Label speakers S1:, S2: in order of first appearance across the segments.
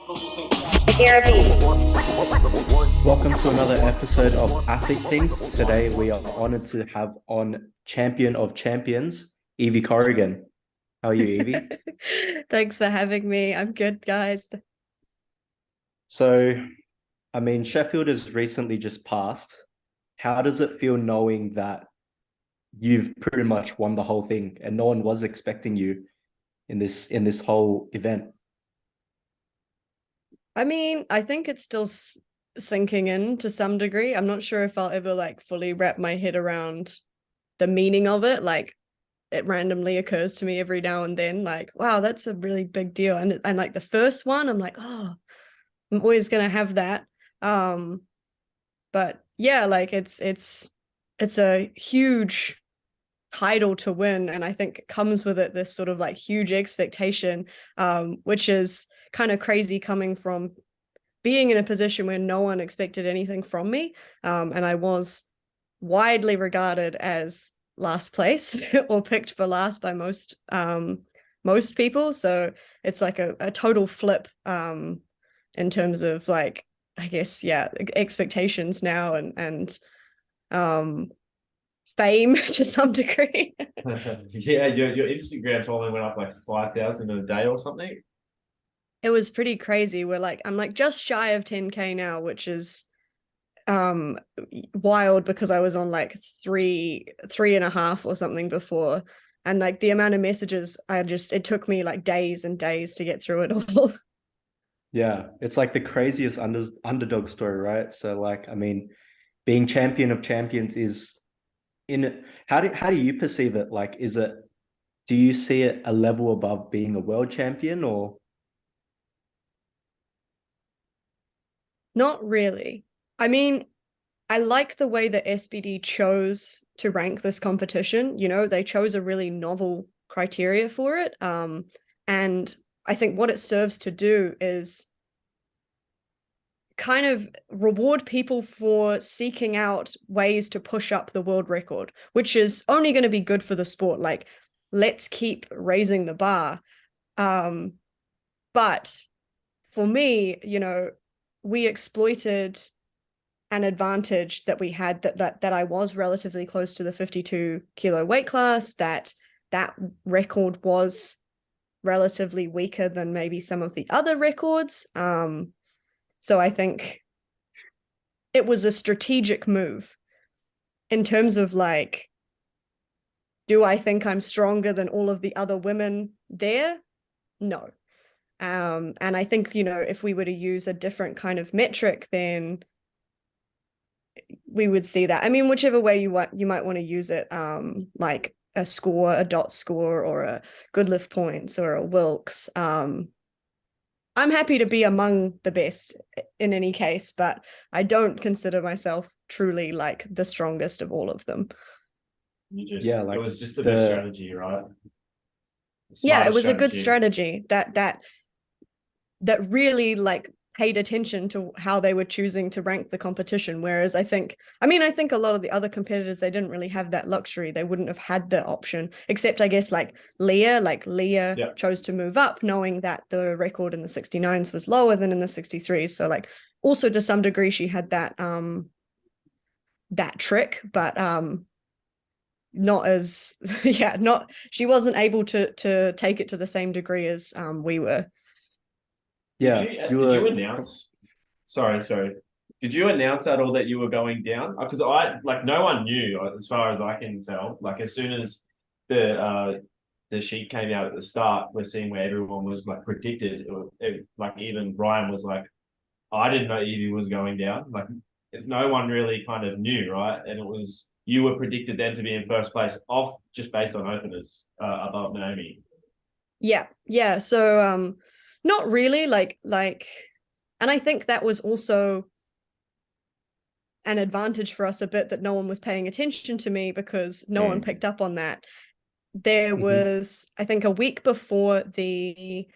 S1: Welcome to another episode of Athlete Things. Today we are honored to have on Champion of Champions, Evie Corrigan. How are you, Evie?
S2: Thanks for having me. I'm good, guys.
S1: So, Sheffield has recently just passed. How does it feel knowing that you've pretty much won the whole thing and no one was expecting you in this whole event?
S2: I think it's still sinking in to some degree. I'm not sure if I'll ever fully wrap my head around the meaning of it. Like it randomly occurs to me every now and then, like, wow, that's a really big deal. And like the first one, I'm like, oh, I'm always gonna have that. But yeah, like it's a huge title to win, and I think it comes with it this sort of like huge expectation, which is kind of crazy coming from being in a position where no one expected anything from me, and I was widely regarded as last place or picked for last by most people. So it's like a total flip in terms of like, I guess, yeah, expectations now and um fame to some degree.
S3: Yeah, your Instagram following went up like 5,000 in a day or something.
S2: It was pretty crazy. I'm like just shy of 10K now, which is um wild because I was on like three and a half or something before. And like the amount of messages, it took me like days and days to get through it all.
S1: Yeah, it's like the craziest underdog story, right? So being champion of champions is in how do you perceive it? Like, do you see it a level above being a world champion or?
S2: Not really. I mean, I like the way that SBD chose to rank this competition. You know, they chose a really novel criteria for it. And I think what it serves to do is kind of reward people for seeking out ways to push up the world record, which is only going to be good for the sport. Like, let's keep raising the bar. But for me, you know, we exploited an advantage that we had, that I was relatively close to the 52 kilo weight class, that record was relatively weaker than maybe some of the other records. So I think it was a strategic move in terms of like, do I think I'm stronger than all of the other women there? No. And I think, you know, if we were to use a different kind of metric, then we would see that. I mean, whichever way you might want to use it, like a score, a dot score, or a good lift points, or a Wilks. I'm happy to be among the best in any case, but I don't consider myself truly like the strongest of all of them.
S3: It was just the best strategy, right?
S2: Yeah, it was a good strategy that really like paid attention to how they were choosing to rank the competition. Whereas I think a lot of the other competitors, they didn't really have that luxury. They wouldn't have had the option, except I guess like Leah chose to move up knowing that the record in the 69s was lower than in the 63s. So like also to some degree she had that trick, but not as she wasn't able to take it to the same degree as we were.
S1: Yeah.
S3: Did you announce? Sorry. Did you announce at all that you were going down? Because no one knew, as far as I can tell. Like as soon as the sheet came out at the start, we're seeing where everyone was like predicted. Like even Ryan was like, I didn't know Evie was going down. Like no one really kind of knew, right? And it was you were predicted then to be in first place off just based on openers above Naomi.
S2: Yeah. So not really like and I think that was also an advantage for us a bit, that no one was paying attention to me because no one picked up on that. There was, I think, a week before the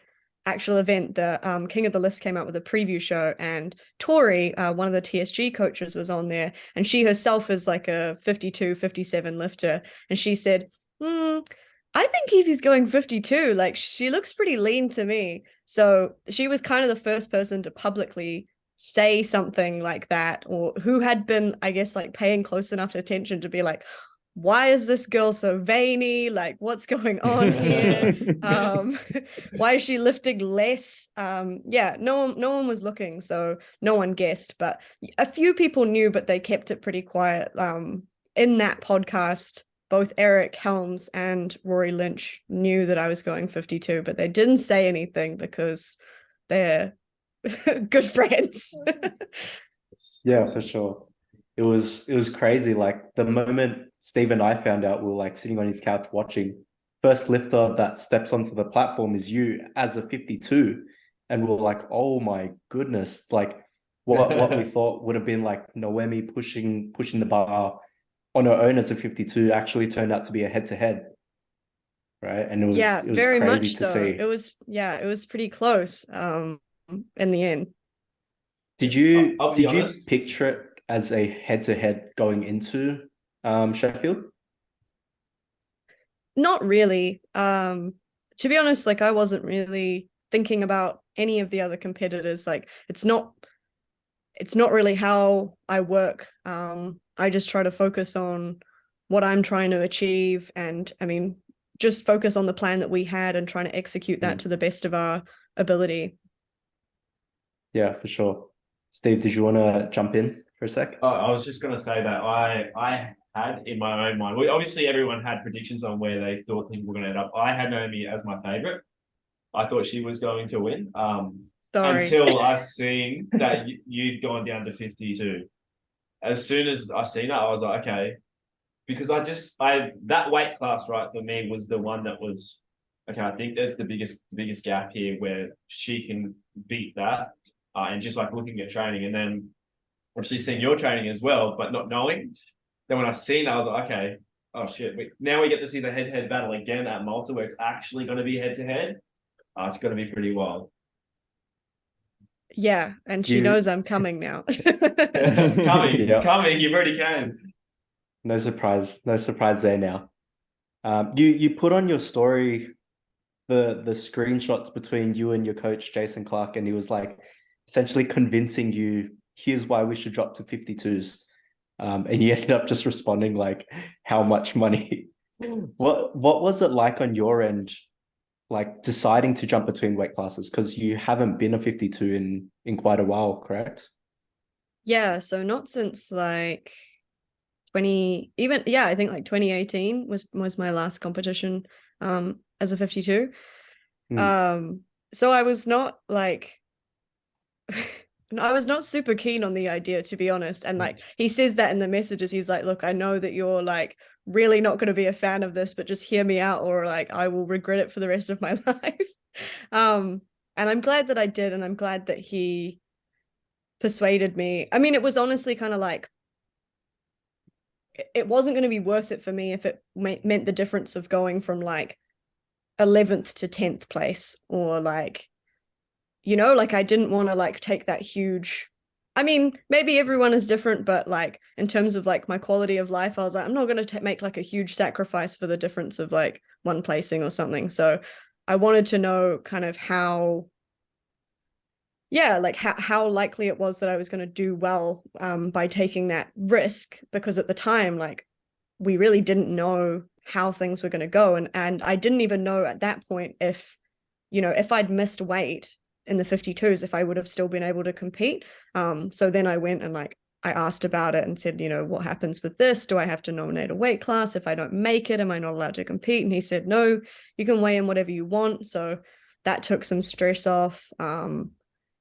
S2: actual event, the King of the Lifts came out with a preview show, and Tori, one of the TSG coaches, was on there, and she herself is like a 52, 57 lifter, and she said, I think Evie's going 52. Like, she looks pretty lean to me. So she was kind of the first person to publicly say something like that, or who had been, I guess, like paying close enough attention to be like, why is this girl so veiny? Like, what's going on here? Why is she lifting less? Yeah, no one was looking, so no one guessed, but a few people knew, but they kept it pretty quiet. In that podcast, both Eric Helms and Rory Lynch knew that I was going 52, but they didn't say anything because they're good friends.
S1: Yeah, for sure. It was crazy. Like the moment Steve and I found out, we were like sitting on his couch watching. First lifter that steps onto the platform is you as a 52. And we are like, oh my goodness. Like what we thought would have been like Noemi pushing the bar on her own as a 52 actually turned out to be a head-to-head. Right. And it was
S2: very
S1: crazy
S2: much
S1: to
S2: so.
S1: see.
S2: It was pretty close in the end.
S1: Did you
S3: I'll be
S1: did you
S3: honest.
S1: picture it as a head-to-head going into Sheffield?
S2: Not really. To be honest, like I wasn't really thinking about any of the other competitors. Like it's not really how I work. I just try to focus on what I'm trying to achieve, and I mean, just focus on the plan that we had and trying to execute that to the best of our ability.
S1: Yeah, for sure. Steve, did you want to jump in for a sec?
S3: Oh, I was just going to say that I had in my own mind. Obviously, everyone had predictions on where they thought things were going to end up. I had Naomi as my favorite. I thought she was going to win.
S2: Sorry.
S3: Until I seen that you'd gone down to 52. As soon as I seen it, I was like, okay, because that weight class right for me was the one that was okay. I think there's the biggest gap here where she can beat that, and just like looking at training, and then obviously seeing your training as well, but not knowing. Then when I seen it, I was like, okay, oh shit, now we get to see the head-to-head battle again at Malta, where it's actually going to be head-to-head. It's going to be pretty wild.
S2: Yeah, and she knows I'm coming now.
S3: Coming, you've already came.
S1: No surprise there now. You put on your story the screenshots between you and your coach Jason Clark, and he was like essentially convincing you, here's why we should drop to 52s. And you ended up just responding like, how much money? What was it like on your end, like deciding to jump between weight classes? Because you haven't been a 52 in quite a while, correct?
S2: Yeah, so not since like I think like 2018 was my last competition as a 52. So I was not like I was not super keen on the idea, to be honest. And like he says that in the messages, he's like, look, I know that you're like really not going to be a fan of this, but just hear me out, or like I will regret it for the rest of my life. And I'm glad that I did, and I'm glad that he persuaded me. I mean, it was honestly kind of like it wasn't going to be worth it for me if it meant the difference of going from like 11th to 10th place, or like, like I didn't want to like take that huge, I mean, maybe everyone is different, but like in terms of like my quality of life, I was like, I'm not going to make like a huge sacrifice for the difference of like one placing or something. So I wanted to know kind of how likely it was that I was going to do well by taking that risk, because at the time, like, we really didn't know how things were going to go. And I didn't even know at that point if I'd missed weight in the 52s, if I would have still been able to compete. So then I went and like, I asked about it and said, what happens with this? Do I have to nominate a weight class? If I don't make it, am I not allowed to compete? And he said, no, you can weigh in whatever you want. So that took some stress off. And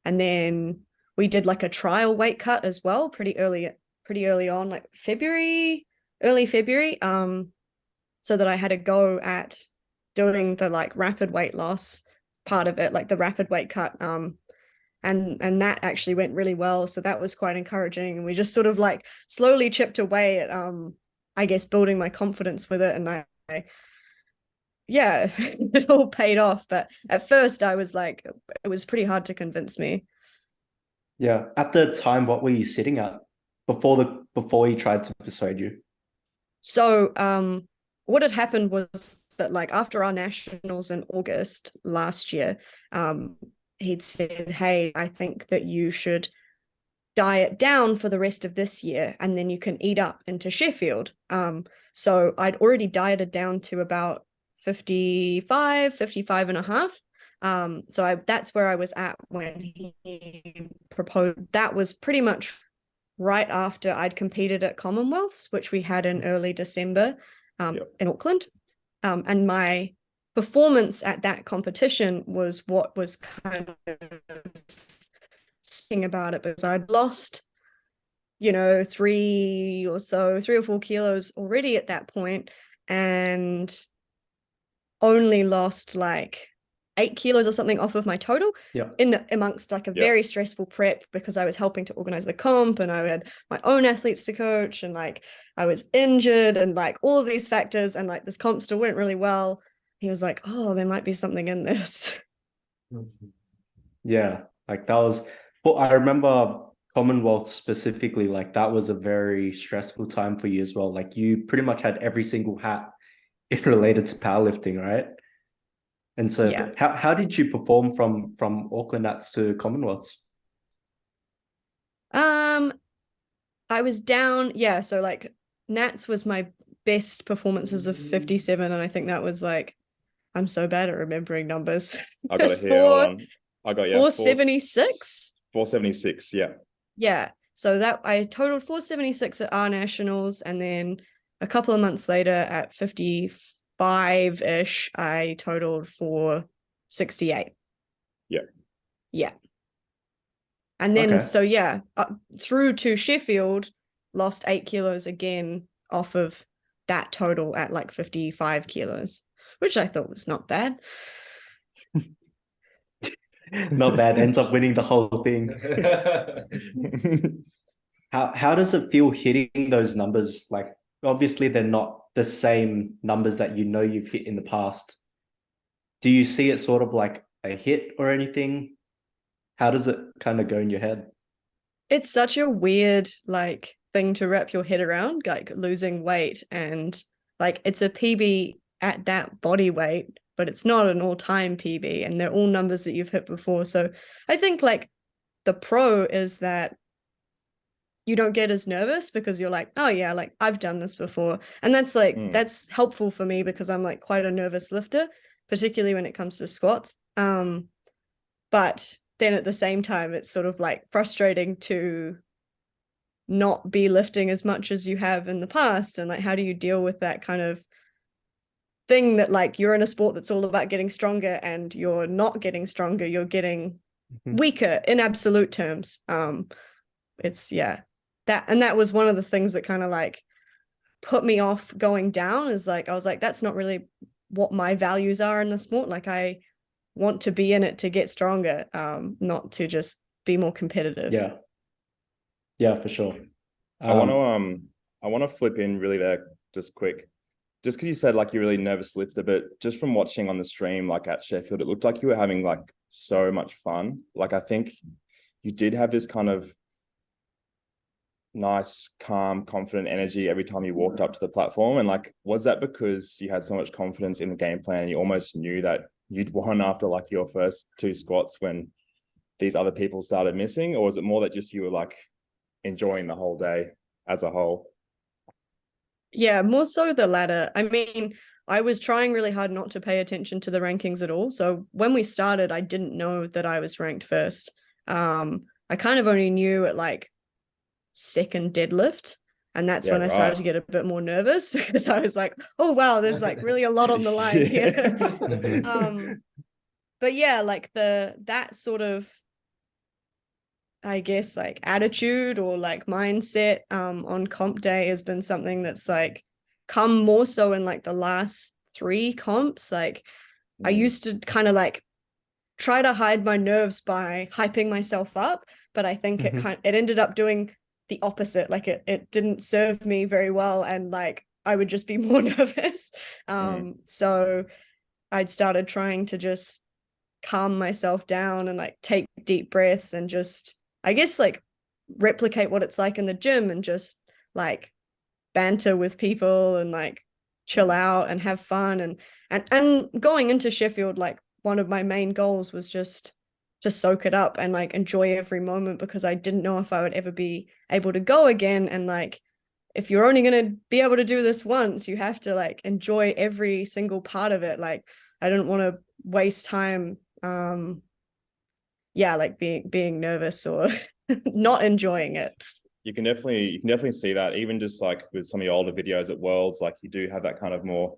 S2: then we did like a trial weight cut as well, pretty early on, like early February. So that I had a go at doing the like rapid weight loss part of it, like the rapid weight cut. And that actually went really well. So that was quite encouraging. And we just sort of like slowly chipped away at, I guess, building my confidence with it. And it all paid off. But at first I was like, it was pretty hard to convince me.
S1: Yeah. At the time, what were you sitting at before he tried to persuade you?
S2: So what had happened was that like after our nationals in August last year, he'd said, hey, I think that you should diet down for the rest of this year and then you can eat up into Sheffield. So I'd already dieted down to about 55 and a half. So that's where I was at when he proposed. That was pretty much right after I'd competed at Commonwealths, which we had in early December in Auckland. And my performance at that competition was what was kind of speaking about it, because I'd lost, 3 or 4 kilos already at that point, and only lost like 8 kilos or something off of my total in amongst like a very stressful prep, because I was helping to organize the comp and I had my own athletes to coach and like I was injured and like all of these factors, and like this comp still went really well. He was like, oh, there might be something in this.
S1: Yeah, like that was, well, I remember Commonwealth specifically, like that was a very stressful time for you as well. Like you pretty much had every single hat related to powerlifting, right? And so how did you perform from Auckland Nats to Commonwealths?
S2: I was down, so like Nats was my best performances of 57, and I think that was like, I'm so bad at remembering numbers.
S4: I got it here. Hold on. I got
S2: 476.
S4: 476, yeah.
S2: Yeah. So that I totaled 476 at our nationals, and then a couple of months later at 55-ish, I totaled 468.
S4: Yeah.
S2: Yeah. And then through to Sheffield, lost 8 kilos again off of that total at like 55 kilos, which I thought was not bad.
S1: Not bad. Ends up winning the whole thing. How does it feel hitting those numbers? Like obviously they're not the same numbers that you've hit in the past. Do you see it sort of like a hit or anything? How does it kind of go in your head?
S2: It's such a weird like thing to wrap your head around, like losing weight, and like it's a PB at that body weight, but it's not an all-time PB, and they're all numbers that you've hit before. So I think like the pro is that you don't get as nervous because you're like, oh yeah, like I've done this before. And that's like, that's helpful for me because I'm like quite a nervous lifter, particularly when it comes to squats. But then at the same time, it's sort of like frustrating to not be lifting as much as you have in the past. And like, how do you deal with that kind of thing that like you're in a sport that's all about getting stronger and you're not getting stronger, you're getting weaker in absolute terms. That was one of the things that kind of like put me off going down, is like I was like, that's not really what my values are in the sport. Like I want to be in it to get stronger, not to just be more competitive.
S1: Yeah, for sure.
S4: I want to flip in really there just quick, just because you said like you're really nervous lifter, but just from watching on the stream like at Sheffield, it looked like you were having like so much fun. Like I think you did have this kind of nice, calm, confident energy every time you walked up to the platform. And like, was that because you had so much confidence in the game plan and you almost knew that you'd won after like your first 2 squats when these other people started missing? Or was it more that just you were like enjoying the whole day as a whole?
S2: Yeah, more so the latter. I mean, I was trying really hard not to pay attention to the rankings at all. So when we started, I didn't know that I was ranked first. I kind of only knew at like second deadlift, and that's when I started to get a bit more nervous because I was like, oh wow, there's like really a lot on the line here. But yeah, like that sort of, I guess, like attitude or like mindset on comp day has been something that's like come more so in like the last 3 comps. Like I used to kind of like try to hide my nerves by hyping myself up, but I think it ended up doing the opposite. Like it didn't serve me very well, and like I would just be more nervous. So I'd started trying to just calm myself down and like take deep breaths and just, I guess, like replicate what it's like in the gym and just like banter with people and like chill out and have fun. And going into Sheffield, like one of my main goals was just to soak it up and like enjoy every moment, because I didn't know if I would ever be able to go again. And like, if you're only going to be able to do this once, you have to like enjoy every single part of it. Like, I didn't want to waste time like being nervous or not enjoying it.
S4: You can definitely see that, even just like with some of your older videos at Worlds, like you do have that kind of more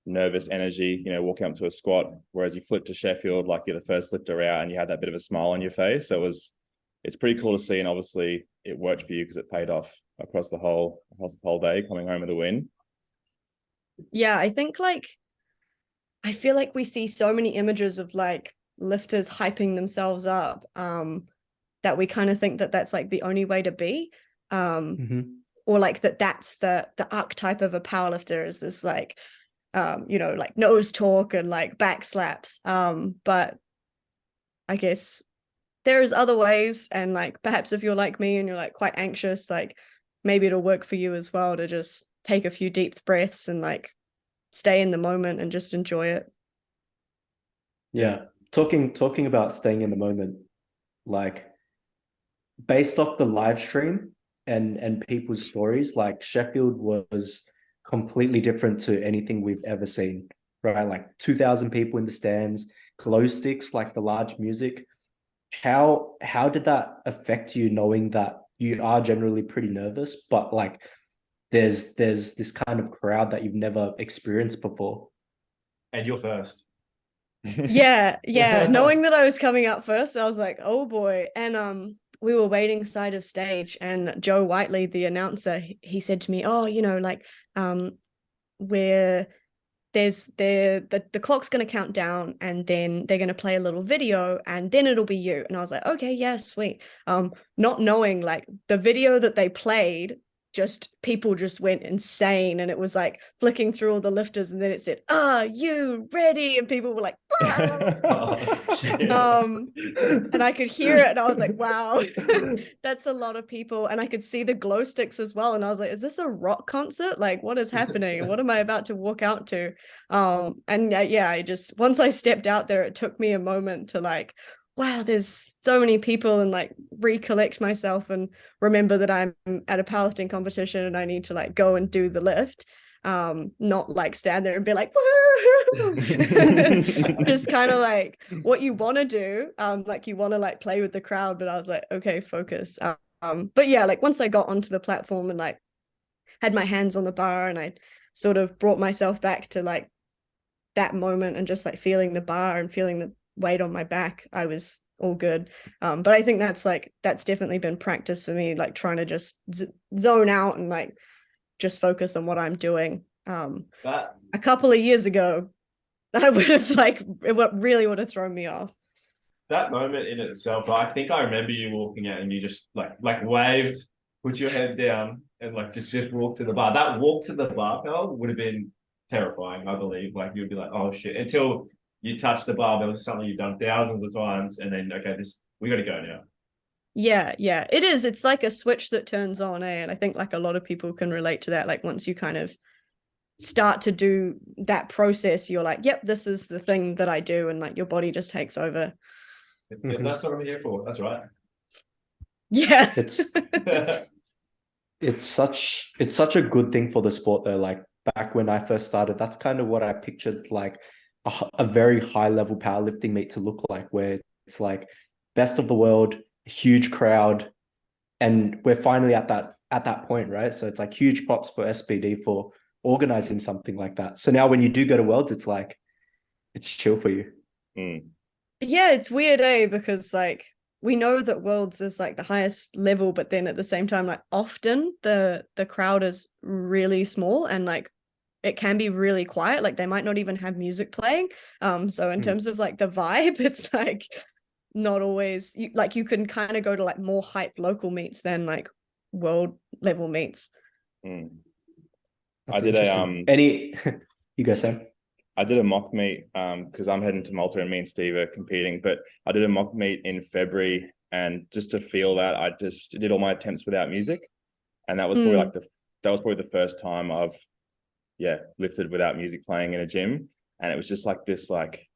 S4: nervous energy, you know, walking up to a squat, whereas you flip to Sheffield, like you're the first lifter out and you had that bit of a smile on your face. So it's pretty cool to see, and obviously it worked for you because it paid off across the whole day, coming home with a win.
S2: Yeah, I think like, I feel like we see so many images of like lifters hyping themselves up, that we kind of think that that's like the only way to be, or like that's the archetype of a powerlifter, is this like like nose talk and like back slaps, but I guess there's other ways, and like perhaps if you're like me and you're like quite anxious, like maybe it'll work for you as well to just take a few deep breaths and like stay in the moment and just enjoy it.
S1: Yeah, talking about staying in the moment, like based off the live stream and people's stories, like Sheffield was completely different to anything we've ever seen, right? Like 2,000 people in the stands, glow sticks, like the large music. How did that affect you, knowing that you are generally pretty nervous, but like there's this kind of crowd that you've never experienced before?
S3: And you're first.
S2: Yeah. Knowing that I was coming up first, I was like, oh boy. And we were waiting side of stage, and Joe Whiteley, the announcer, he said to me, oh, like where the clock's going to count down, and then they're going to play a little video, and then it'll be you. And I was like, okay, yeah, sweet. Not knowing like the video that they played, people just went insane, and it was like flicking through all the lifters, and then it said, "Are you ready?" And people were like, and I could hear it, and I was like, wow, that's a lot of people. And I could see the glow sticks as well, and I was like, is this a rock concert? Like, what is happening? What am I about to walk out to? And I just, once I stepped out there, it took me a moment to like, wow, there's so many people, and like recollect myself and remember that I'm at a powerlifting competition and I need to like go and do the lift, not like stand there and be like, woo! Just kind of like what you want to do, like you want to like play with the crowd, but I was like, okay, focus. But yeah, like once I got onto the platform and like had my hands on the bar, and I sort of brought myself back to like that moment and just like feeling the bar and feeling the weight on my back, I was all good. But I think that's definitely been practice for me, like trying to just zone out and like just focus on what I'm doing. A couple of years ago, I would have like, it really would have thrown me off.
S3: That moment in itself, I think I remember you walking out and you just like waved, put your head down, and like just walked to the bar. That walk to the barbell would have been terrifying, I believe. Like you'd be like, oh shit, until you touch the barbell. It's something you've done thousands of times, and then okay, we got to go now.
S2: Yeah, it is. It's like a switch that turns on, and I think like a lot of people can relate to that. Like once you kind of start to do that process, you're like, yep, this is the thing that I do, and like your body just takes over.
S3: Yeah, that's what I'm here for. That's right.
S2: Yeah.
S1: It's such a good thing for the sport though. Like back when I first started, that's kind of what I pictured like a very high level powerlifting meet to look like, where it's like best of the world, huge crowd, and we're finally at that point, right? So it's like huge props for SBD for organizing something like that. So now when you do go to Worlds, it's like it's chill for you.
S2: Yeah, it's weird, because like we know that Worlds is like the highest level, but then at the same time, like often the crowd is really small, and like it can be really quiet. Like they might not even have music playing. So in terms of like the vibe, it's like not always you can kind of go to like more hyped local meets than like world level meets.
S1: I did you go, Sam.
S4: I did a mock meet because I'm heading to Malta, and me and Steve are competing, but I did a mock meet in February, and just to feel that, I just did all my attempts without music, and that was probably the first time I've lifted without music playing in a gym. And it was just like this like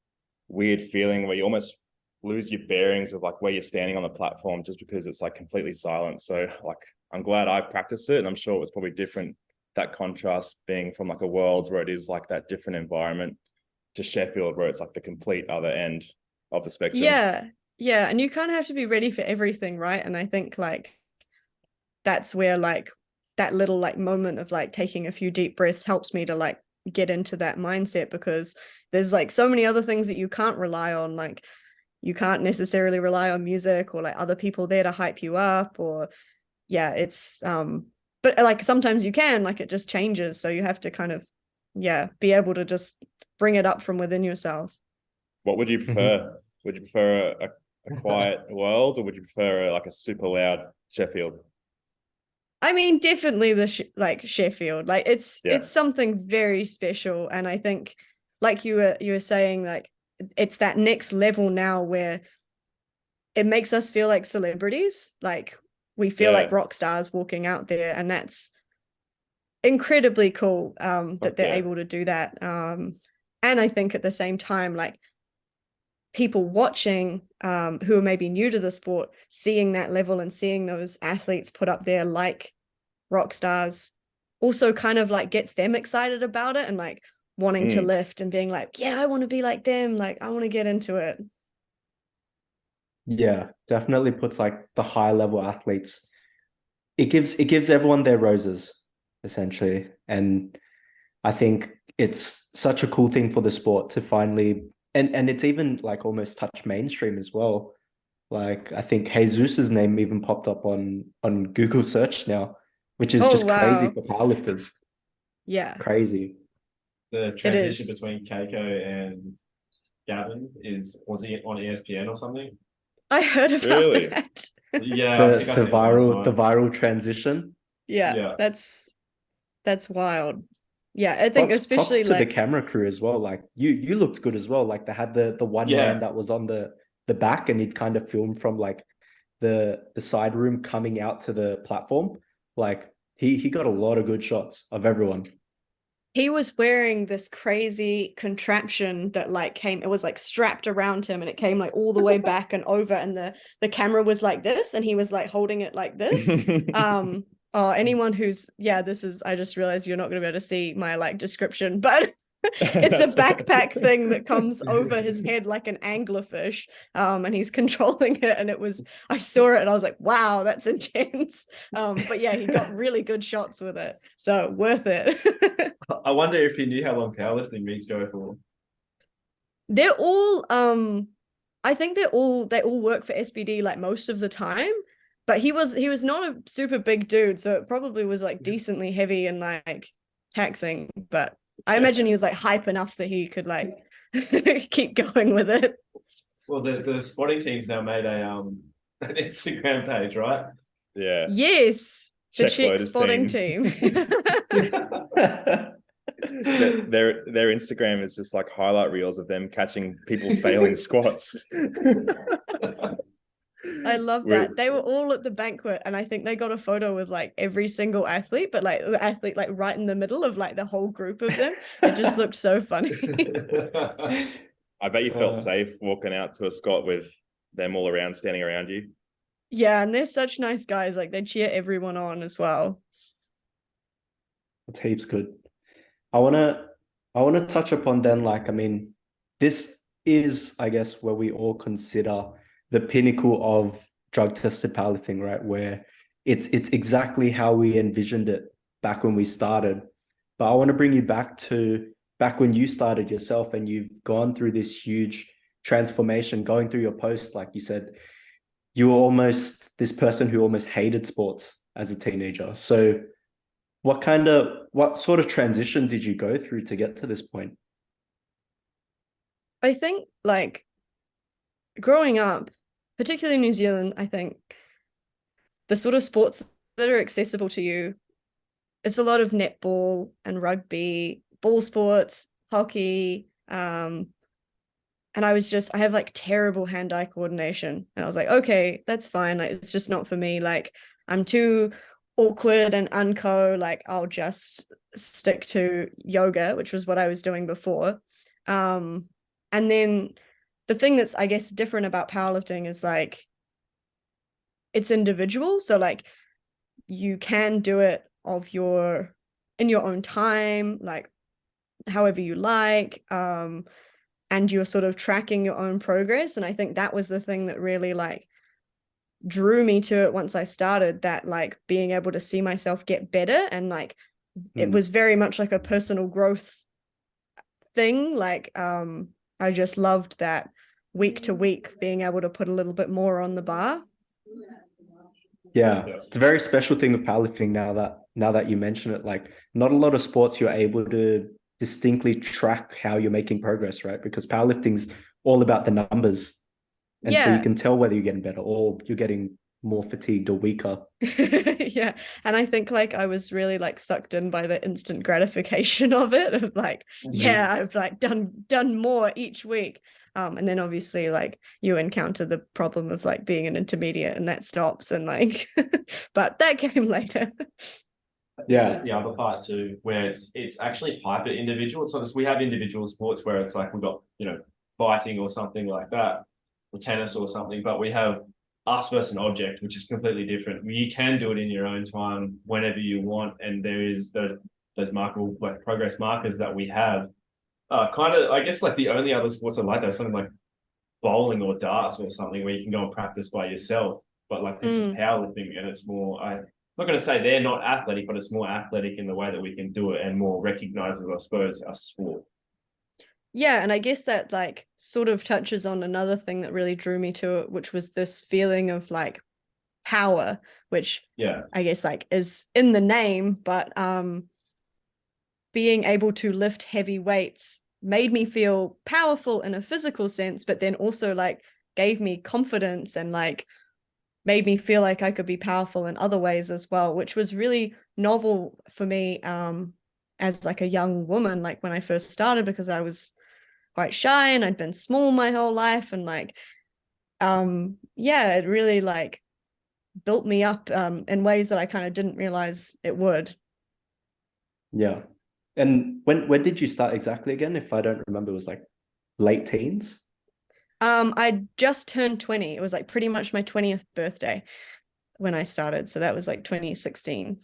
S4: weird feeling where you almost lose your bearings of like where you're standing on the platform just because it's like completely silent. So like I'm glad I practiced it, and I'm sure it was probably different, that contrast being from like a Worlds where it is like that different environment to Sheffield where it's like the complete other end of the spectrum.
S2: Yeah, and you kind of have to be ready for everything, right? And I think like that's where like that little like moment of like taking a few deep breaths helps me to like get into that mindset, because there's like so many other things that you can't rely on. Like you can't necessarily rely on music or like other people there to hype you up, or it's but like sometimes you can, like it just changes, so you have to kind of be able to just bring it up from within yourself.
S4: What would you prefer? Would you prefer a quiet world, or would you prefer like a super loud Sheffield?
S2: I mean, definitely the like Sheffield, like it's something very special. And I think like you were saying, like it's that next level now where it makes us feel like celebrities. Like we feel like rock stars walking out there, and that's incredibly cool that they're able to do that. And I think at the same time, like people watching who are maybe new to the sport, seeing that level and seeing those athletes put up there like rock stars also kind of like gets them excited about it and like wanting to lift and being like, yeah, I want to be like them, like I want to get into it.
S1: Yeah, definitely puts like the high level athletes, it gives everyone their roses essentially. And I think it's such a cool thing for the sport to finally, and it's even like almost touch mainstream as well. Like I think Jesus's name even popped up on Google search now, which is just crazy for powerlifters.
S2: Yeah,
S1: crazy.
S3: The transition between Keiko and Gavin was he on ESPN or something?
S2: I heard about that.
S3: Yeah, I think I
S1: the viral transition.
S2: Yeah, that's wild. Yeah, I think especially
S1: props to the camera crew as well. Like you looked good as well. Like they had the one man that was on the back, and he'd kind of filmed from like the side room coming out to the platform. Like he got a lot of good shots of everyone.
S2: He was wearing this crazy contraption that like it was like strapped around him, and it came like all the way back and over, and the camera was like this, and he was like holding it like this. Anyone who's I just realized you're not going to be able to see my like description, but it's a backpack thing that comes over his head like an anglerfish, and he's controlling it, and I saw it and I was like, wow, that's intense. But yeah, he got really good shots with it, so worth it.
S3: I wonder if he knew how long powerlifting meets go for.
S2: They're all I think they all work for SBD like most of the time, but he was not a super big dude, so it probably was like decently heavy and like taxing, but I imagine he was like hype enough that he could like keep going with it.
S3: Well, the spotting team's now made an Instagram page, right?
S4: Yeah.
S2: Yes. The chick spotting team.
S4: Their Instagram is just like highlight reels of them catching people failing squats.
S2: I love that. They were all at the banquet, and I think they got a photo with like every single athlete, but like the athlete like right in the middle of like the whole group of them. It just looked so funny.
S4: I bet you felt safe walking out to a squat with them all around, standing around you.
S2: Yeah, and they're such nice guys. Like they cheer everyone on as well.
S1: That's heaps good. I wanna touch upon then, like, I mean, this is, I guess, where we all consider the pinnacle of drug tested powerlifting, right? Where it's exactly how we envisioned it back when we started. But I want to bring you back when you started yourself, and you've gone through this huge transformation, going through your post. Like you said, you were almost this person who almost hated sports as a teenager. So what sort of transition did you go through to get to this point?
S2: I think like growing up, particularly in New Zealand, I think the sort of sports that are accessible to you, it's a lot of netball and rugby, ball sports, hockey. And I have like terrible hand-eye coordination. And I was like, okay, that's fine. Like, it's just not for me. Like I'm too awkward and unco, like I'll just stick to yoga, which was what I was doing before. And then the thing that's, I guess, different about powerlifting is like it's individual. So like you can do it in your own time, like however you like. And you're sort of tracking your own progress. And I think that was the thing that really like drew me to it once I started, that like being able to see myself get better, and like it was very much like a personal growth thing. Like I just loved that week to week being able to put a little bit more on the bar.
S1: Yeah, it's a very special thing with powerlifting now that you mention it. Like not a lot of sports you're able to distinctly track how you're making progress, right? Because powerlifting's all about the numbers. And so you can tell whether you're getting better or you're getting more fatigued or weaker.
S2: Yeah. And I think like I was really like sucked in by the instant gratification of it, of like, yeah, I've like done more each week. And then obviously like you encounter the problem of like being an intermediate, and that stops, and like but that came later.
S1: Yeah,
S3: that's the other part too, where it's actually hyper individual. It's not just, we have individual sports where it's like we've got, you know, fighting or something like that, or tennis or something, but we have us versus an object, which is completely different. You can do it in your own time whenever you want, and there is those markable like progress markers that we have. Kind of, I guess, like the only other sports I like that, something like bowling or darts or something where you can go and practice by yourself. But like this is powerlifting, and it's more, I'm not going to say they're not athletic, but it's more athletic in the way that we can do it, and more recognizes, I suppose, our sport.
S2: Yeah, and I guess that like sort of touches on another thing that really drew me to it, which was this feeling of like power, which I guess like is in the name, but being able to lift heavy weights made me feel powerful in a physical sense, but then also like gave me confidence and like made me feel like I could be powerful in other ways as well, which was really novel for me as like a young woman, like when I first started, because I was quite shy and I'd been small my whole life, and like it really like built me up in ways that I kind of didn't realize it would.
S1: Yeah. And when did you start exactly again? If I don't remember, it was like late teens.
S2: I just turned 20. It was like pretty much my 20th birthday when I started. So that was like 2016.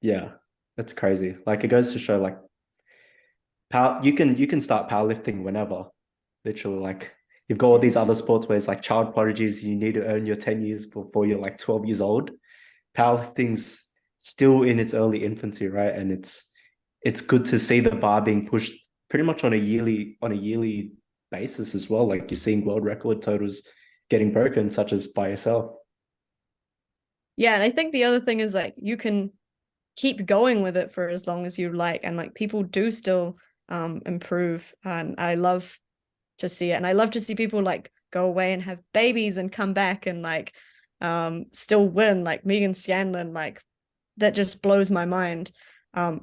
S1: Yeah, that's crazy. Like it goes to show like you can start powerlifting whenever. Literally, like you've got all these other sports where it's like child prodigies, you need to earn your 10 years before you're like 12 years old. Powerlifting's still in its early infancy, right? And it's good to see the bar being pushed pretty much on a yearly basis as well. Like you're seeing world record totals getting broken, such as by yourself.
S2: Yeah, and I think the other thing is like you can keep going with it for as long as you like, and like people do still improve, and I love to see it. And I love to see people like go away and have babies and come back and like still win, like Megan Scanlon. Like that just blows my mind.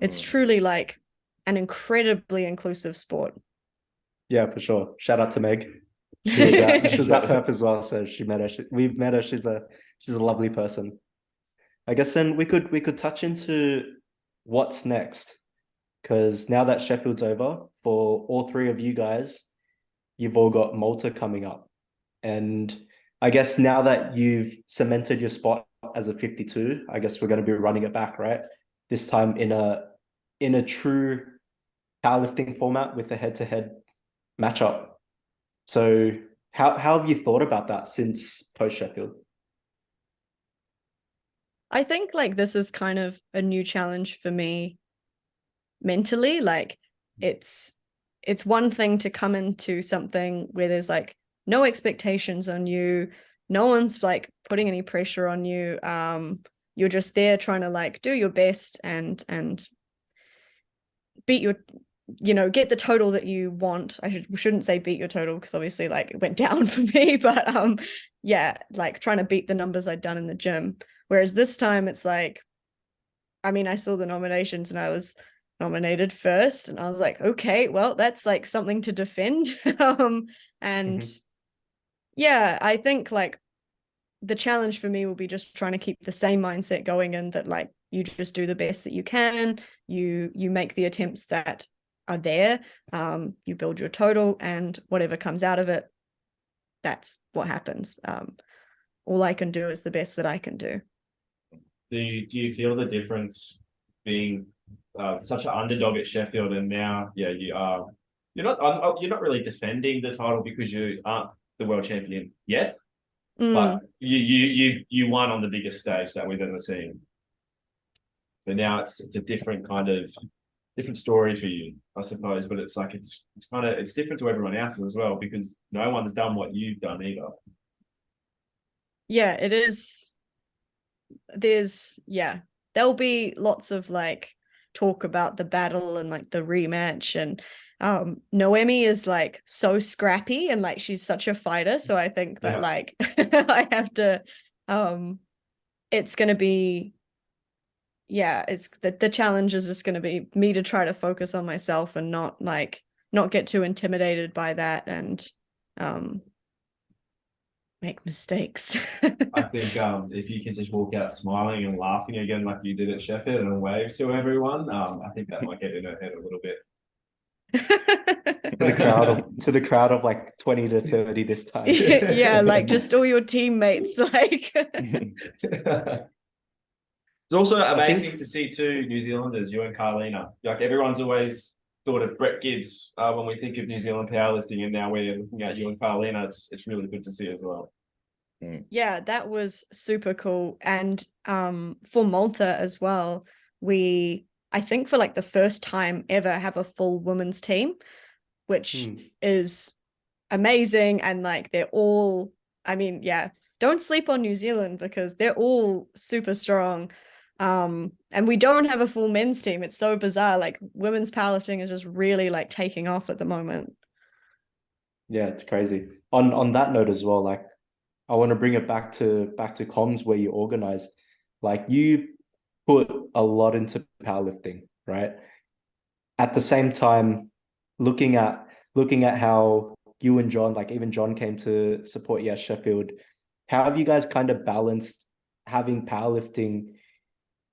S2: It's truly like an incredibly inclusive sport.
S1: Yeah, for sure. Shout out to Meg. She was at Perth as well, so we've met her. She's a lovely person. I guess then we could touch into what's next, because now that Sheffield's over, for all three of you guys, you've all got Malta coming up. And I guess now that you've cemented your spot as a 52, I guess we're going to be running it back, right? This time in a true powerlifting format with a head-to-head matchup. So how have you thought about that since post Sheffield?
S2: I think like this is kind of a new challenge for me mentally. Like it's one thing to come into something where there's like no expectations on you, no one's like putting any pressure on you. You're just there trying to like do your best and beat your, get the total that you want. I shouldn't say beat your total, because obviously like it went down for me, but like trying to beat the numbers I'd done in the gym. Whereas this time it's like, I mean, I saw the nominations and I was nominated first, and I was like, okay, well, that's like something to defend. I think like the challenge for me will be just trying to keep the same mindset going in, that like you just do the best that you can, you make the attempts that are there, you build your total, and whatever comes out of it, that's what happens. All I can do is the best that I can do.
S3: Do you feel the difference being such an underdog at Sheffield, and now you're not really defending the title because you aren't the world champion yet, but you won on the biggest stage that we've ever seen. So now it's a different story for you, I suppose. But it's like it's different to everyone else's as well, because no one's done what you've done either.
S2: Yeah, it is. There'll be lots of like talk about the battle and like the rematch, and Noemi is like so scrappy and like she's such a fighter, so I think that like I have to it's going to be it's the challenge is just going to be me to try to focus on myself and not get too intimidated by that, and make mistakes.
S3: I think if you can just walk out smiling and laughing again like you did at Sheffield and wave to everyone, I think that might get in her head a little bit.
S1: to the crowd of like 20 to 30 this time.
S2: Yeah, like just all your teammates, like.
S3: It's also amazing to see two New Zealanders, you and Carlina. Like everyone's always thought of Brett Gibbs when we think of New Zealand powerlifting, and now we're looking at you and Carlina. It's really good to see as well.
S2: Yeah, that was super cool. And for Malta as well, I think for like the first time ever have a full women's team, which is amazing. And like they're all, I mean, don't sleep on New Zealand because they're all super strong. And we don't have a full men's team. It's so bizarre. Like women's powerlifting is just really like taking off at the moment.
S1: Yeah, it's crazy. On that note as well, like I want to bring it back to comms where you organized. Like you put a lot into powerlifting, right? At the same time, looking at how you and John, like even John came to support you at Sheffield. How have you guys kind of balanced having powerlifting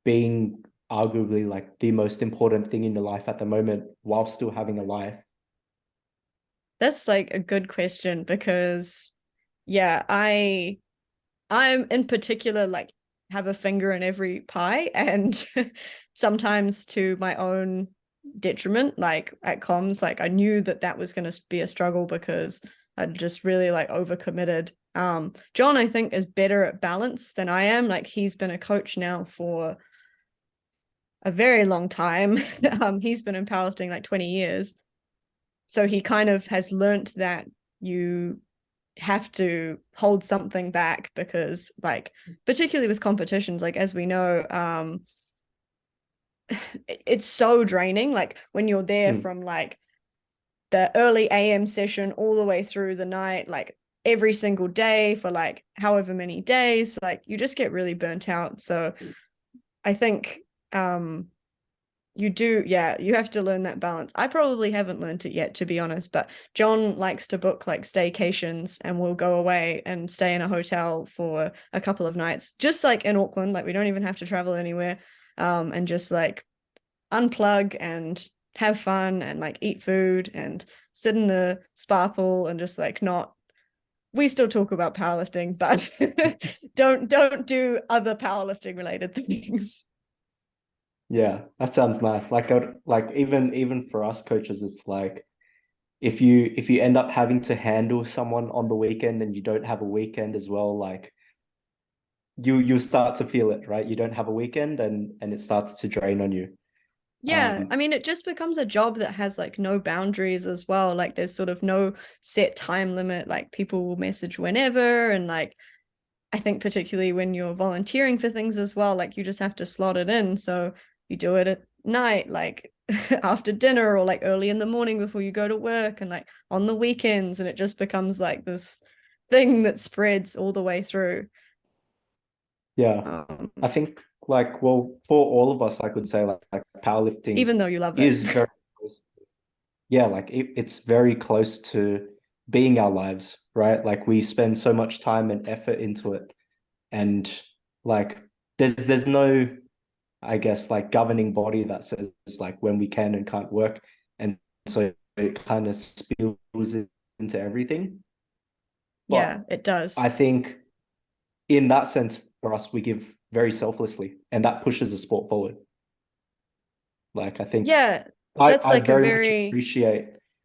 S1: being arguably like the most important thing in your life at the moment while still having a life?
S2: That's like a good question, because I'm in particular like have a finger in every pie, and sometimes to my own detriment. Like at comms, like I knew that was going to be a struggle because I'd just really like overcommitted. John, I think, is better at balance than I am. Like he's been a coach now for a very long time. He's been in powerlifting like 20 years. So he kind of has learnt that you have to hold something back, because like particularly with competitions, like as we know, it's so draining. Like when you're there from like the early AM session all the way through the night, like every single day for like however many days, like you just get really burnt out. So I think you have to learn that balance. I probably haven't learned it yet, to be honest, but John likes to book like staycations, and we'll go away and stay in a hotel for a couple of nights, just like in Auckland. Like we don't even have to travel anywhere, and just like unplug and have fun and like eat food and sit in the spa pool and just like we still talk about powerlifting, but don't do other powerlifting related things.
S1: Yeah, that sounds nice. Like even for us coaches, it's like if you end up having to handle someone on the weekend and you don't have a weekend as well, like you start to feel it, right? You don't have a weekend and it starts to drain on you.
S2: Yeah, I mean, it just becomes a job that has like no boundaries as well. Like there's sort of no set time limit. Like people will message whenever, and like I think particularly when you're volunteering for things as well, like you just have to slot it in. So you do it at night, like after dinner, or like early in the morning before you go to work, and like on the weekends, and it just becomes like this thing that spreads all the way through.
S1: Yeah, I think like, well, for all of us, I could say like powerlifting,
S2: even though you love it,
S1: is very close. Yeah, like it's very close to being our lives, right? Like we spend so much time and effort into it. and like there's no, I guess, like governing body that says like when we can and can't work, and so it kind of spills into everything.
S2: Yeah,
S1: But
S2: it does.
S1: I think in that sense, for us, we give very selflessly, and that pushes the sport forward. Like I think
S2: Yeah,
S1: I,
S2: that's
S1: I
S2: like a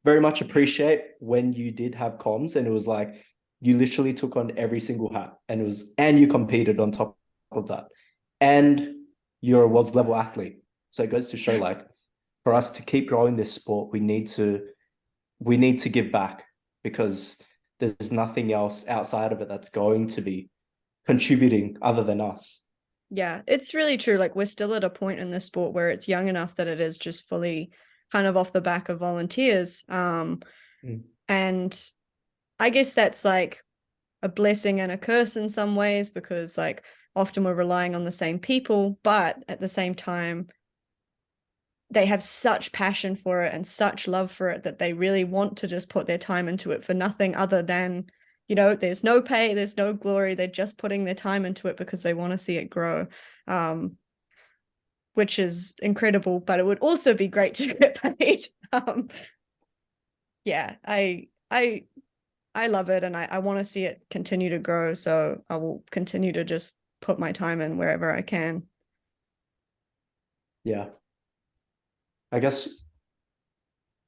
S1: very much appreciate when you did have comms and it was like you literally took on every single hat and you competed on top of that. And you're a world's level athlete. So it goes to show like for us to keep growing this sport, we need to give back because there's nothing else outside of it that's going to be contributing other than us.
S2: Yeah, it's really true. Like we're still at a point in this sport where it's young enough that it is just fully kind of off the back of volunteers. And I guess that's like a blessing and a curse in some ways because like often we're relying on the same people, but at the same time, they have such passion for it and such love for it that they really want to just put their time into it for nothing other than, you know, there's no pay, there's no glory. They're just putting their time into it because they want to see it grow, which is incredible, but it would also be great to get paid. Yeah, I love it and I want to see it continue to grow. So I will continue to just put my time in wherever I can.
S1: Yeah. I guess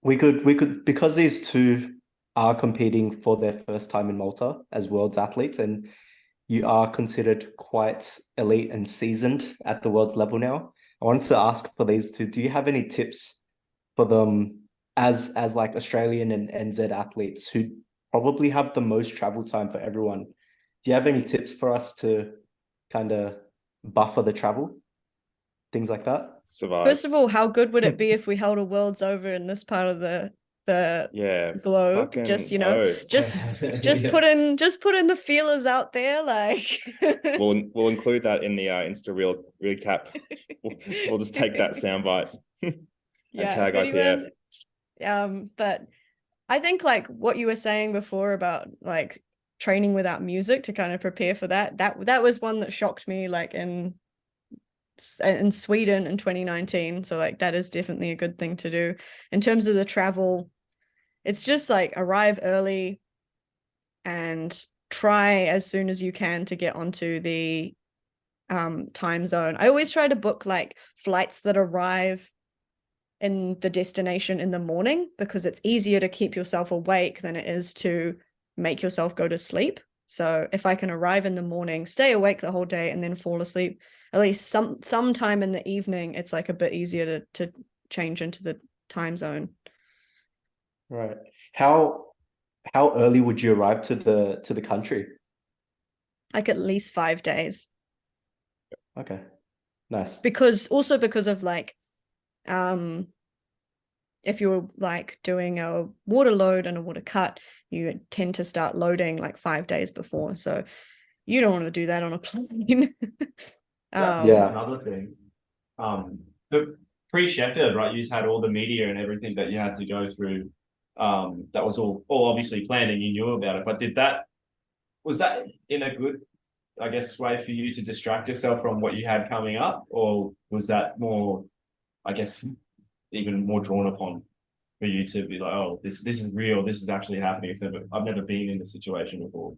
S1: we could because these two are competing for their first time in Malta as world's athletes, and you are considered quite elite and seasoned at the world's level now. I wanted to ask for these two, do you have any tips for them as like Australian and NZ athletes who probably have the most travel time for everyone? Do you have any tips for us to kind of buffer the travel? Things like that?
S4: Survive.
S2: First of all, how good would it be if we held a worlds over in this part of the globe? Just, you know, just put in the feelers out there, like
S4: we'll include that in the Insta reel recap. We'll just take that soundbite and tag IPF.
S2: But I think like what you were saying before about like training without music to kind of prepare for that was one that shocked me, like in Sweden in 2019. So like that is definitely a good thing to do. In terms of the travel, it's just like arrive early and try as soon as you can to get onto the time zone. I always try to book like flights that arrive in the destination in the morning because it's easier to keep yourself awake than it is to make yourself go to sleep. So if I can arrive in the morning, stay awake the whole day and then fall asleep, at least sometime in the evening, it's like a bit easier to change into the time zone.
S1: Right. How early would you arrive to the country?
S2: Like at least 5 days.
S1: Okay. Nice.
S2: Because of like if you're like doing a water load and a water cut, you tend to start loading like 5 days before. So you don't want to do that on a plane.
S3: That's another thing. But pre-Sheffield, right? You just had all the media and everything that you had to go through. That was all obviously planned and you knew about it. But was that in a good, I guess, way for you to distract yourself from what you had coming up? Or was that more, I guess, even more drawn upon for you to be like, oh, this is real, this is actually happening. I've never been in this situation before.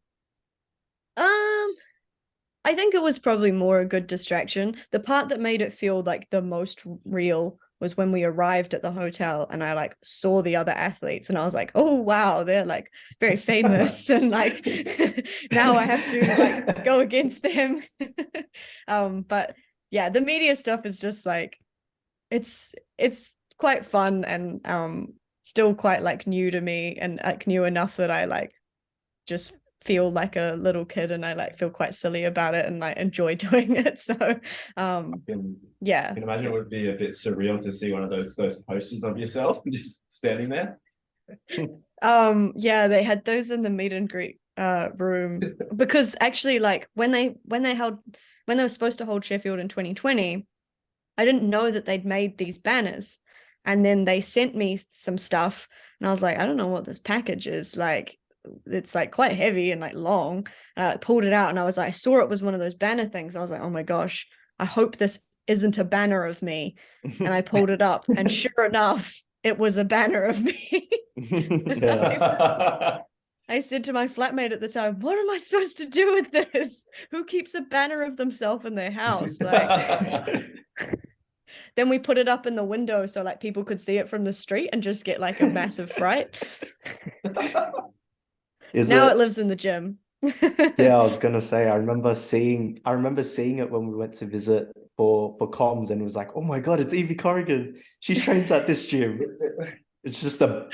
S2: I think it was probably more a good distraction. The part that made it feel like the most real was when we arrived at the hotel and I like saw the other athletes and I was like, oh wow, they're like very famous and like now I have to like go against them. But yeah, the media stuff is just like it's quite fun and still quite like new to me and like new enough that I like just feel like a little kid and I like feel quite silly about it and like enjoy doing it. So I can
S3: imagine it would be a bit surreal to see one of those posters of yourself just standing there.
S2: They had those in the meet and greet room because actually like when they were supposed to hold Sheffield in 2020, I didn't know that they'd made these banners, and then they sent me some stuff and I was like, I don't know what this package is. Like it's like quite heavy and like long. I pulled it out and I saw it was one of those banner things. I was like, oh my gosh, I hope this isn't a banner of me. And I pulled it up, and sure enough, it was a banner of me.
S1: Yeah.
S2: I said to my flatmate at the time, what am I supposed to do with this? Who keeps a banner of themselves in their house? Like, then we put it up in the window so like people could see it from the street and just get like a massive fright. Now it lives in the gym.
S1: Yeah, I was gonna say, I remember seeing it when we went to visit for comms, and it was like, oh my God, it's Evie Corrigan. She trains at this gym. It's just a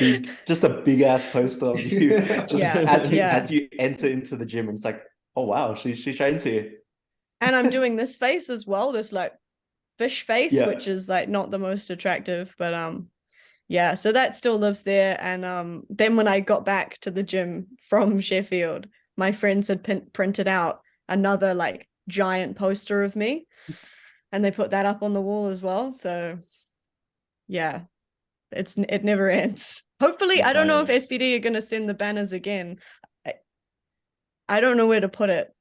S1: big ass poster of you, as you enter into the gym, and it's like, oh wow, she trains here.
S2: And I'm doing this face as well, this like fish face, which is like not the most attractive, but yeah, so that still lives there. And then when I got back to the gym from Sheffield, my friends had printed out another like giant poster of me, and they put that up on the wall as well. So yeah, it never ends. Hopefully, I don't know if SBD are going to send the banners again. I don't know where to put it.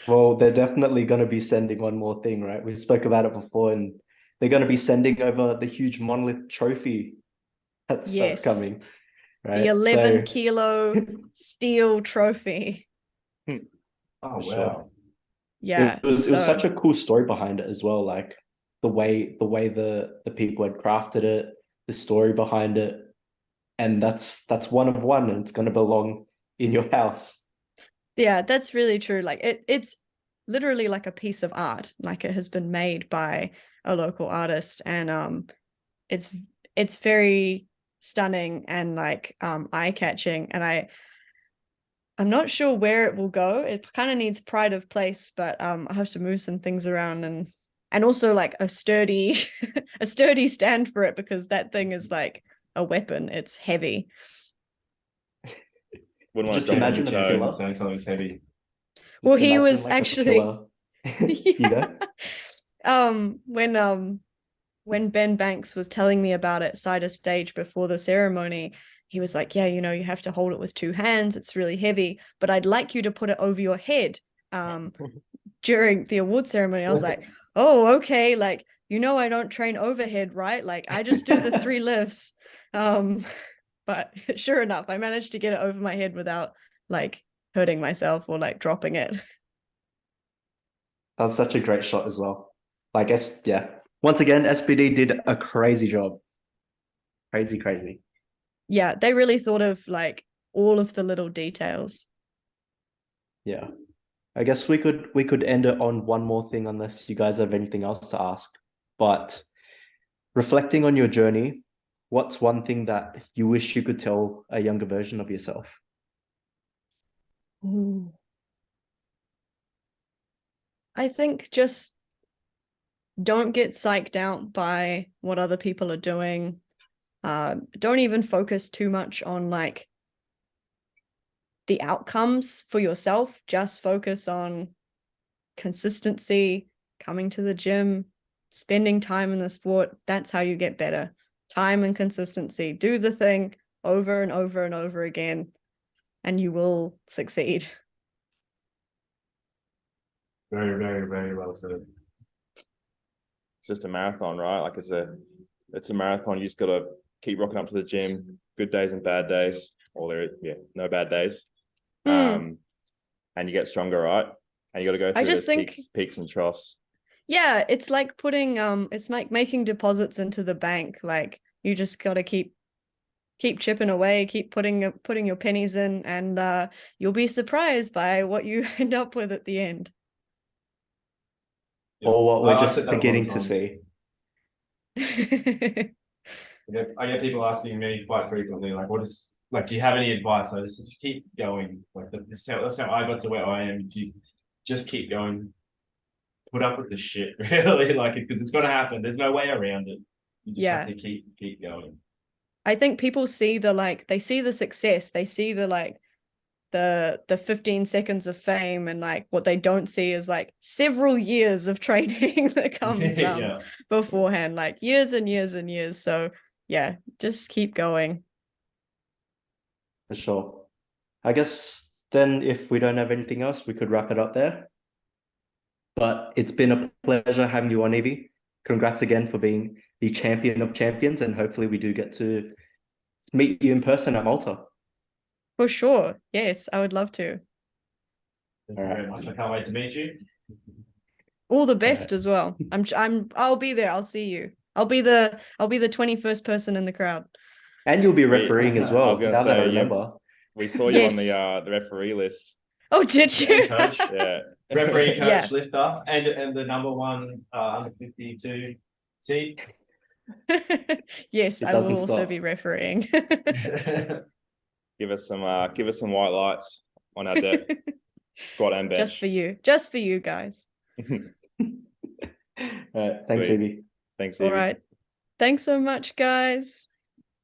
S1: Well, they're definitely going to be sending one more thing, right? We spoke about it before, and they're going to be sending over the huge monolith trophy that's coming, right?
S2: The 11-kilo steel trophy.
S3: Oh wow!
S1: Sure.
S2: Yeah,
S1: it was such a cool story behind it as well. Like the way the people had crafted it, the story behind it, and that's one of one, and it's going to belong in your house.
S2: Yeah, that's really true. Like it's literally like a piece of art. Like it has been made by a local artist, and it's very stunning and like eye-catching. And I'm not sure where it will go. It kind of needs pride of place, but I have to move some things around and also like a sturdy a sturdy stand for it, because that thing is like a weapon. It's heavy.
S4: Wouldn't want
S1: Just
S4: to
S1: imagine
S4: imagine
S1: a killer.
S3: Saying something's heavy.
S2: Well, he was actually when Ben Banks was telling me about it side of stage before the ceremony, he was like, yeah, you have to hold it with 2 hands. It's really heavy, but I'd like you to put it over your head during the award ceremony. I was like, oh, okay. Like, I don't train overhead, right? Like I just do the 3 lifts. But sure enough, I managed to get it over my head without like hurting myself or like dropping it.
S1: That was such a great shot as well. Like, once again, SBD did a crazy job. Crazy.
S2: Yeah, they really thought of like all of the little details.
S1: Yeah. I guess we could end it on one more thing, unless you guys have anything else to ask. But reflecting on your journey, what's one thing that you wish you could tell a younger version of yourself?
S2: Ooh. I think just don't get psyched out by what other people are doing. Don't even focus too much on like the outcomes for yourself. Just focus on consistency, coming to the gym, spending time in the sport. That's how you get better. Time and consistency. Do the thing over and over and over again, and you will succeed.
S3: Very, very, very well said.
S4: It's just a marathon, right? Like it's a marathon. You just got to keep rocking up to the gym. Good days and bad days. No bad days. And you get stronger, right? And you got to go through the peaks and troughs.
S2: Yeah, it's like it's like making deposits into the bank. Like you just got to keep chipping away, keep putting your pennies in, and you'll be surprised by what you end up with at the end.
S1: Or what we're just beginning to see.
S3: I get people asking me quite frequently, like, do you have any advice? I just keep going. Like that's how I got to where I am. You just keep going. Put up with the shit, really, because it's gonna happen. There's no way around it. You just have to keep going. I
S2: think people see they see the success, they see the 15 seconds of fame, and like what they don't see is like several years of training that comes beforehand, like years and years and years. So yeah, just keep going.
S1: For sure. I guess then if we don't have anything else, we could wrap it up there. But it's been a pleasure having you on, Evie. Congrats again for being the champion of champions, and hopefully we do get to meet you in person at Malta.
S2: For sure. Yes, I would love to.
S3: Thank you very much. I can't wait to meet you.
S2: All the best as well. I'll be there. I'll see you. I'll be the 21st person in the crowd.
S1: And you'll be refereeing as well.
S4: I was gonna
S1: now that I
S4: say, yeah.
S1: remember.
S4: We saw you on
S2: Yes.
S4: the referee list.
S2: Oh, did you?
S3: Coach,
S4: Yeah.
S3: referee, coach,
S2: Yeah.
S3: lifter, and the number one under 52 seed.
S2: Yes,
S1: It
S2: I will
S1: doesn't
S2: also
S1: stop.
S2: be refereeing.
S4: Give us some white lights on our deck, squat and bench.
S2: Just for you guys.
S1: Thanks,
S4: Sweet.
S1: Evie.
S4: Thanks,
S2: All
S4: Evie.
S2: right. Thanks so much, guys.